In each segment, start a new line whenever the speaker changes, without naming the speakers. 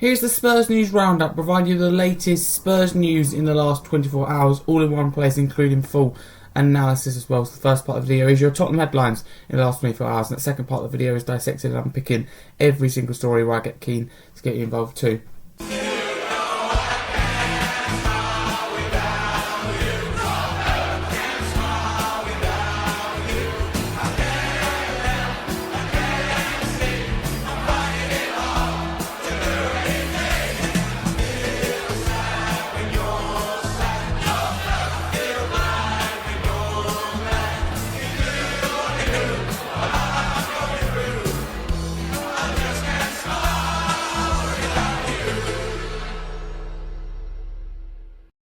Here's the Spurs News Roundup, providing you the latest Spurs news in the last 24 hours, all in one place, including full analysis as well. So the first part of the video is your Tottenham headlines in the last 24 hours, and the second part of the video is dissected and unpicking every single story where I get keen to get you involved too.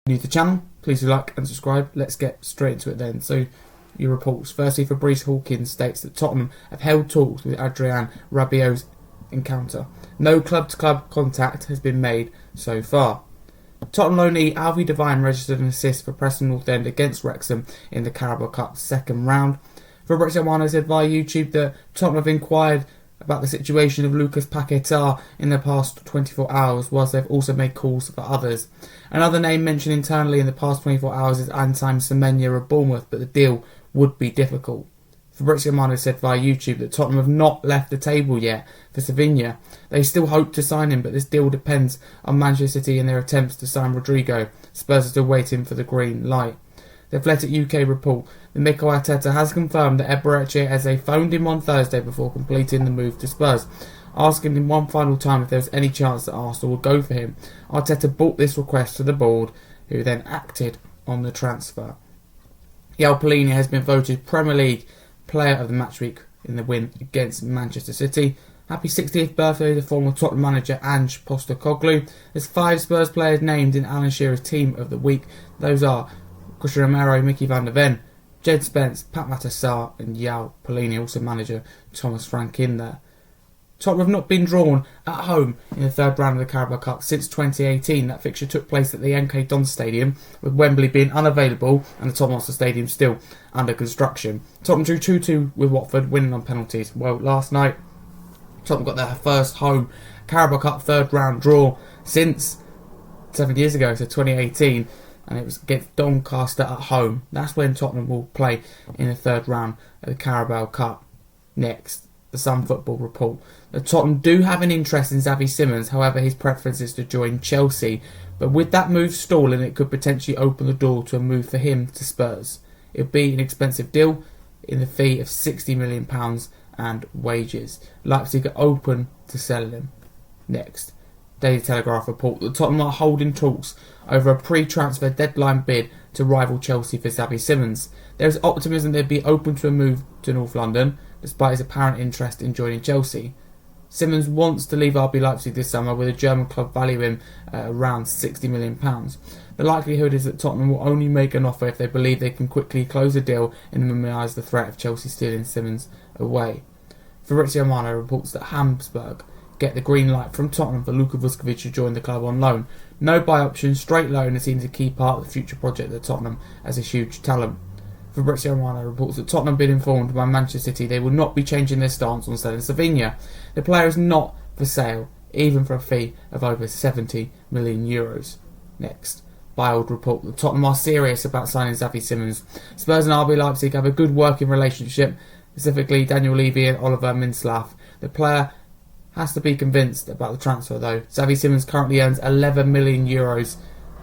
New to the channel, please do like and subscribe. Let's get straight into it then. So, your reports. Firstly, Fabrice Hawkins states that Tottenham have held talks with Adrien Rabiot's encounter. No club-to-club contact has been made so far. Tottenham loanee Alfie Devine registered an assist for Preston North End against Wrexham in the Carabao Cup second round. Fabrizio Romano said via YouTube that Tottenham have inquired about the situation of Lucas Paquetá in the past 24 hours, whilst they've also made calls for others. Another name mentioned internally in the past 24 hours is Antoine Semenyo of Bournemouth, but the deal would be difficult. Fabrizio Romano said via YouTube that Tottenham have not left the table yet for Sevilla. They still hope to sign him, but this deal depends on Manchester City and their attempts to sign Rodrigo. Spurs are still waiting for the green light. The Athletic UK report that Mikel Arteta has confirmed that Eberechi Eze phoned him on Thursday before completing the move to Spurs, asking him one final time if there was any chance that Arsenal would go for him. Arteta brought this request to the board, who then acted on the transfer. João Palhinha has been voted Premier League Player of the Match Week in the win against Manchester City. Happy 60th birthday to former Tottenham manager Ange Postecoglou. There's 5 Spurs players named in Alan Shearer's Team of the Week. Those are Christian Romero, Mickey van der Ven, Jed Spence, Pat Matar and João Palhinha, also manager Thomas Frank in there. Tottenham have not been drawn at home in the third round of the Carabao Cup since 2018. That fixture took place at the MK Dons Stadium, with Wembley being unavailable and the Tottenham Hotspur Stadium still under construction. Tottenham drew 2-2 with Watford, winning on penalties. Well, last night, Tottenham got their first home Carabao Cup third round draw since 7 years ago, so 2018. And it was against Doncaster at home. That's when Tottenham will play in the third round of the Carabao Cup. Next, the Sun Football report. The Tottenham do have an interest in Xavi Simons, however his preference is to join Chelsea. But with that move stalling, it could potentially open the door to a move for him to Spurs. It would be an expensive deal in the fee of £60 million and wages. Leipzig are open to selling him. Next, Daily Telegraph report that Tottenham are holding talks over a pre-transfer deadline bid to rival Chelsea for Xavi Simons. There is optimism they'd be open to a move to North London, despite his apparent interest in joining Chelsea. Simons wants to leave RB Leipzig this summer, with a German club valuing him at around £60 million. The likelihood is that Tottenham will only make an offer if they believe they can quickly close a deal and minimise the threat of Chelsea stealing Simons away. Fabrizio Romano reports that Habsburg get the green light from Tottenham for Luka Vusković to join the club on loan. No buy option, straight loan is seen as a key part of the future project at Tottenham as a huge talent. Fabrizio Romano reports that Tottenham have been informed by Manchester City they will not be changing their stance on selling Sevilla. The player is not for sale, even for a fee of over €70 million. Next, Bild report that Tottenham are serious about signing Xavi Simons. Spurs and RB Leipzig have a good working relationship, specifically Daniel Levy and Oliver Minslav. The player has to be convinced about the transfer though. Xavi Simons currently earns €11 million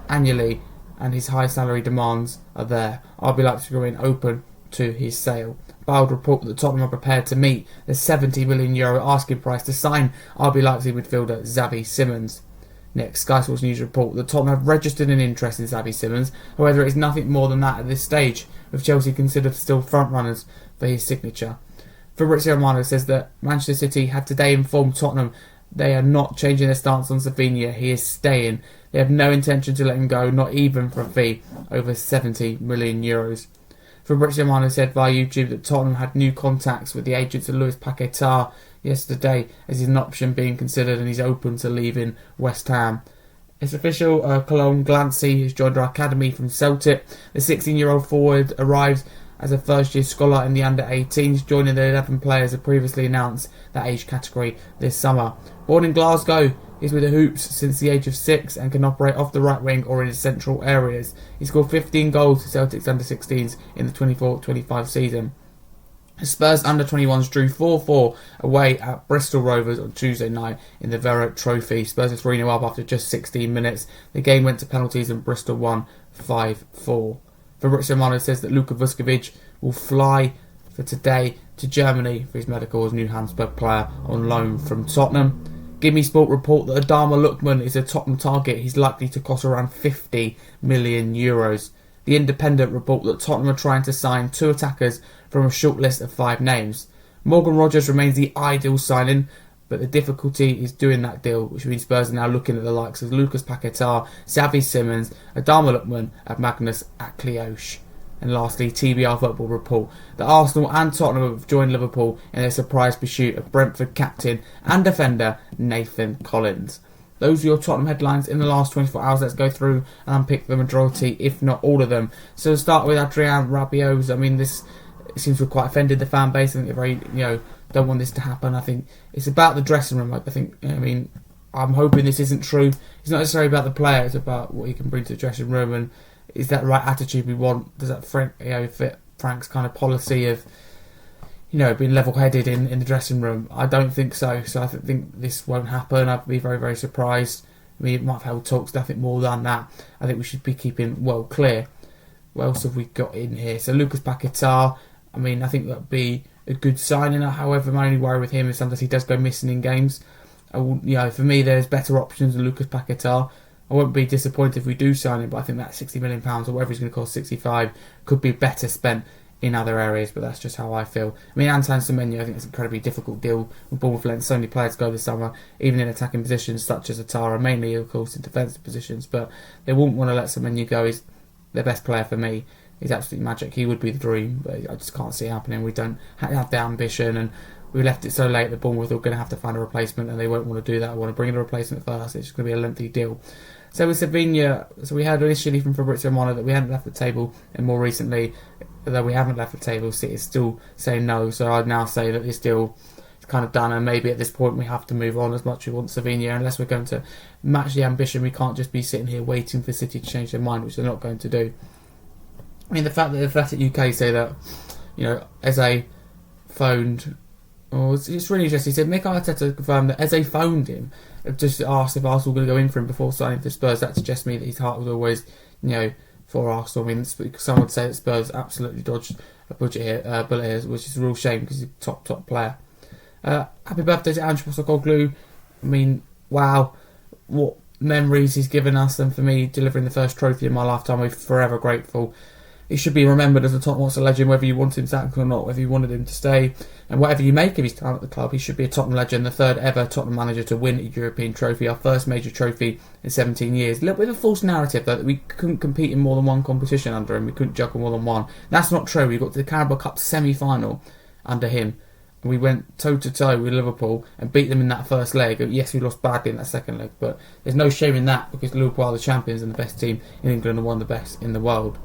annually, and his high salary demands are there. RB Leipzig remain open to his sale. Bild report that Tottenham are prepared to meet the €70 million asking price to sign RB Leipzig midfielder Xavi Simons. Next, Sky Sports News report that Tottenham have registered an interest in Xavi Simons. However, it is nothing more than that at this stage, with Chelsea considered still frontrunners for his signature. Fabrizio Romano says that Manchester City have today informed Tottenham they are not changing their stance on Sevilla. He is staying. They have no intention to let him go, not even for a fee over €70 million. Fabrizio Romano said via YouTube that Tottenham had new contacts with the agents of Luis Paquetá yesterday, as he's an option being considered, and he's open to leaving West Ham. It's official, Cologne Glancy has joined our academy from Celtic. The 16-year-old forward arrives as a first-year scholar in the under-18s, joining the 11 players that previously announced that age category this summer. Born in Glasgow, He's with the Hoops since the age of 6 and can operate off the right wing or in his central areas. He scored 15 goals for Celtic's under-16s in the 24-25 season. Spurs under-21s drew 4-4 away at Bristol Rovers on Tuesday night in the Vera Trophy. Spurs are 3-0 up after just 16 minutes. The game went to penalties and Bristol won 5-4. Fabrizio Romano says that Luka Vusković will fly for today to Germany for his medical as new Hotspur player on loan from Tottenham. Gimme Sport report that Adama Lukman is a Tottenham target. He's likely to cost around €50 million. The Independent report that Tottenham are trying to sign 2 attackers from a short list of 5 names. Morgan Rogers remains the ideal signing, but the difficulty is doing that deal, which means Spurs are now looking at the likes of Lucas Paquetá, Xavi Simons, Adama Lukman and Magnus Akliouche. And lastly, TBR Football report that Arsenal and Tottenham have joined Liverpool in their surprise pursuit of Brentford captain and defender Nathan Collins. Those are your Tottenham headlines in the last 24 hours. Let's go through and unpick the majority, if not all of them. So we'll start with Adrian Rabiot. I mean, this seems to have quite offended the fan base. I think they're very, don't want this to happen. I think it's about the dressing room. I'm hoping this isn't true. It's not necessarily about the player. It's about what he can bring to the dressing room, and is that the right attitude we want? Does that fit Frank's kind of policy of, being level-headed in the dressing room? I don't think so. So I think this won't happen. I'd be very, very surprised. I mean, it might have held talks, nothing more than that. I think we should be keeping well clear. What else have we got in here? So Lucas Paquetá, I think that would be a good signing. However, my only worry with him is sometimes he does go missing in games. For me, there's better options than Lucas Paquetá. I won't be disappointed if we do sign him, but I think that £60 million or whatever he's going to cost, 65, could be better spent in other areas, but that's just how I feel. Antoine Semenyo, I think it's an incredibly difficult deal with Bournemouth letting so many players go this summer, even in attacking positions such as Atara, mainly of course in defensive positions, but they wouldn't want to let Semenyo go. He's their best player for me. He's absolutely magic. He would be the dream, but I just can't see it happening. We don't have the ambition, and we left it so late that Bournemouth are going to have to find a replacement, and they won't want to do that. I want to bring in a replacement first. It's just going to be a lengthy deal. So with Sevilla, we heard initially from Fabrizio Romano that we hadn't left the table, and more recently, though we haven't left the table, City is still saying no. So I'd now say that this deal is kind of done, and maybe at this point we have to move on as much as we want Sevilla. Unless we're going to match the ambition, we can't just be sitting here waiting for City to change their mind, which they're not going to do. The fact that Athletic UK say that, Eze phoned, it's really interesting. He said Mikel Arteta confirmed that Eze phoned him, just asked if Arsenal were going to go in for him before signing for Spurs. That suggests to me that his heart was always, for Arsenal. Some would say that Spurs absolutely dodged a bullet here, which is a real shame because he's a top player. Happy birthday to Ange Postecoglou. Wow, what memories he's given us, and for me, delivering the first trophy in my lifetime, we're forever grateful. He should be remembered as a Tottenham Hotspur legend, whether you want him sacked or not, whether you wanted him to stay, and whatever you make of his time at the club. He should be a Tottenham legend, the third ever Tottenham manager to win a European trophy, our first major trophy in 17 years. A little bit of a false narrative, though, that we couldn't compete in more than one competition under him. We couldn't juggle more than one. That's not true. We got to the Carabao Cup semi-final under him. And we went toe-to-toe with Liverpool and beat them in that first leg. Yes, we lost badly in that second leg, but there's no shame in that because Liverpool are the champions and the best team in England and one of the best in the world.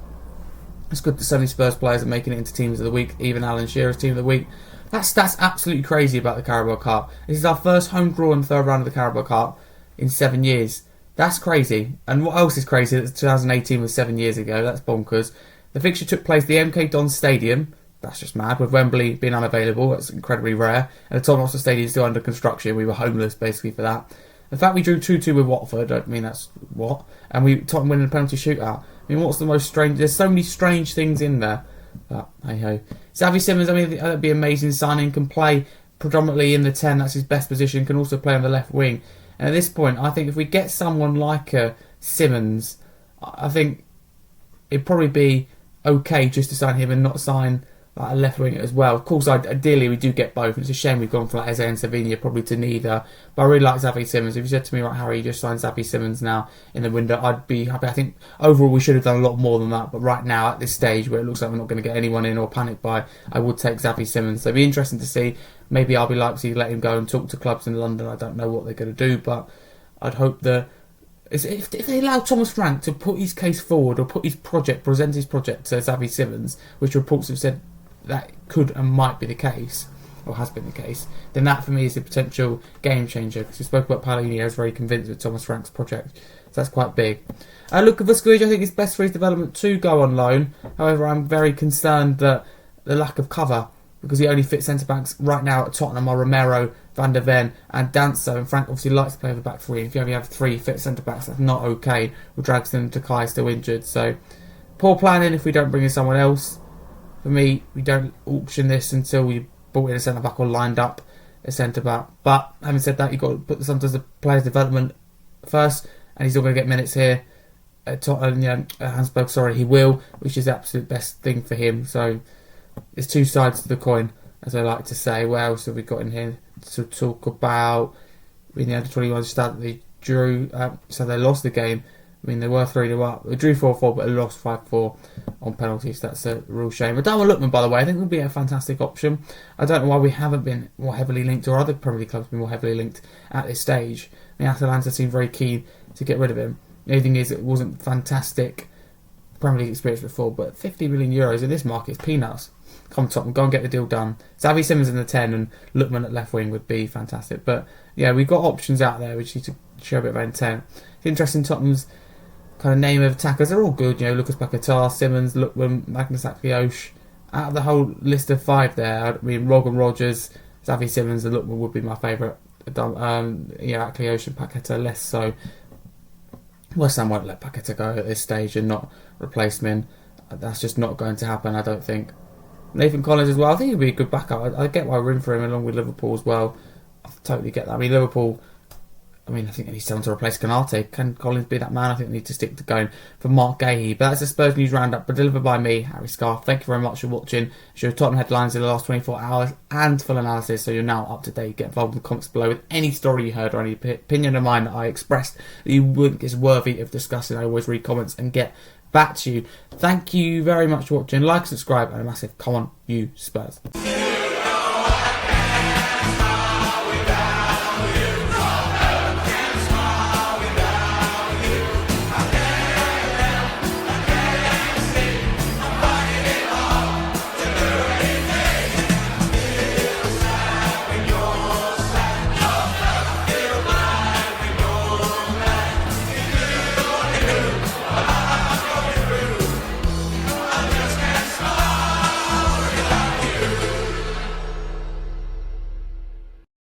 It's good that so many Spurs players are making it into teams of the week, even Alan Shearer's team of the week. That's absolutely crazy about the Carabao Cup. This is our first home draw in the third round of the Carabao Cup in 7 years. That's crazy. And what else is crazy? That 2018 was 7 years ago. That's bonkers. The fixture took place at the MK Dons Stadium. That's just mad. With Wembley being unavailable, that's incredibly rare. And the Tottenham Hotspur Stadium is still under construction. We were homeless basically for that. The fact we drew 2-2 with Watford, that's what. And Tottenham winning a penalty shootout. What's the most strange? There's so many strange things in there. But hey ho. Xavi Simons, that'd be amazing signing. Can play predominantly in the 10. That's his best position. Can also play on the left wing. And at this point, I think if we get someone like Simons, I think it'd probably be okay just to sign him and not sign a left winger as well. Of course, ideally we do get both. It's a shame we've gone from Eze and Sevilla probably to neither. But I really like Xavi Simons. If you said to me, right, Harry, you just signed Xavi Simons now in the window, I'd be happy. I think overall we should have done a lot more than that. But right now, at this stage where it looks like we're not going to get anyone in or panic buy, I would take Xavi Simons. So it'd be interesting to see. Maybe RB Leipzig let him go and talk to clubs in London. I don't know what they're going to do, but I'd hope that if they allow Thomas Frank to put his case forward or present his project to Xavi Simons, which reports have said that could and might be the case, or has been the case, then that for me is a potential game changer, because we spoke about Palhinha. I was very convinced with Thomas Frank's project, so that's quite big. Luka Vusković, I think it's best for his development to go on loan. However, I'm very concerned that the lack of cover, because the only fit centre-backs right now at Tottenham are Romero, Van der Ven and Danso, and Frank obviously likes to play with the back three. If you only have 3 fit centre-backs, that's not okay, with Dragston and Takai still injured. So, poor planning if we don't bring in someone else. For me, we don't auction this until we brought in a centre-back or lined up a centre-back. But, having said that, you've got to put sometimes the player's development first, and he's all going to get minutes here at Tottenham, Hotspur, he will, which is the absolute best thing for him. So, there's 2 sides to the coin, as I like to say. What else have we got in here to talk about? In the under-21 start, they drew, so they lost the game. I mean, they were 3-2 up. They drew 4-4, but they lost 5-4 on penalties. That's a real shame. But Darwin Lookman, by the way, I think would be a fantastic option. I don't know why we haven't been more heavily linked, or other Premier League clubs have been more heavily linked at this stage. I mean, Atalanta seemed very keen to get rid of him. The only thing is, it wasn't fantastic Premier League experience before, but €50 million in this market is peanuts. Come Tottenham, go and get the deal done. Xavi Simons in the 10 and Lookman at left wing would be fantastic. But yeah, we've got options out there which need to show a bit of intent. It's interesting, Tottenham's kind of name of attackers are all good. You know, Lucas Paquetá, Simons, Lookman, Magnus Akliouche. Out of the whole list of 5 there, I mean, Morgan Rogers, Xavi Simons and Lookman would be my favourite. Akliouche and Paquetá less so. West Ham won't let Paquetá go at this stage and not replace him in. That's just not going to happen, I don't think. Nathan Collins as well, I think he'd be a good backup. I get why we're in for him along with Liverpool as well. I totally get that. I mean, Liverpool, I think they need someone to replace Canate. Can Collins be that man? I think they need to stick to going for Mark Gahey. But that's a Spurs News Roundup, but delivered by me, Harry Scarfe. Thank you very much for watching. Show Tottenham headlines in the last 24 hours and full analysis, so you're now up to date. Get involved in the comments below with any story you heard or any opinion of mine that I expressed that you think is worthy of discussing. I always read comments and get back to you. Thank you very much for watching. Like, subscribe, and a massive come on, you Spurs.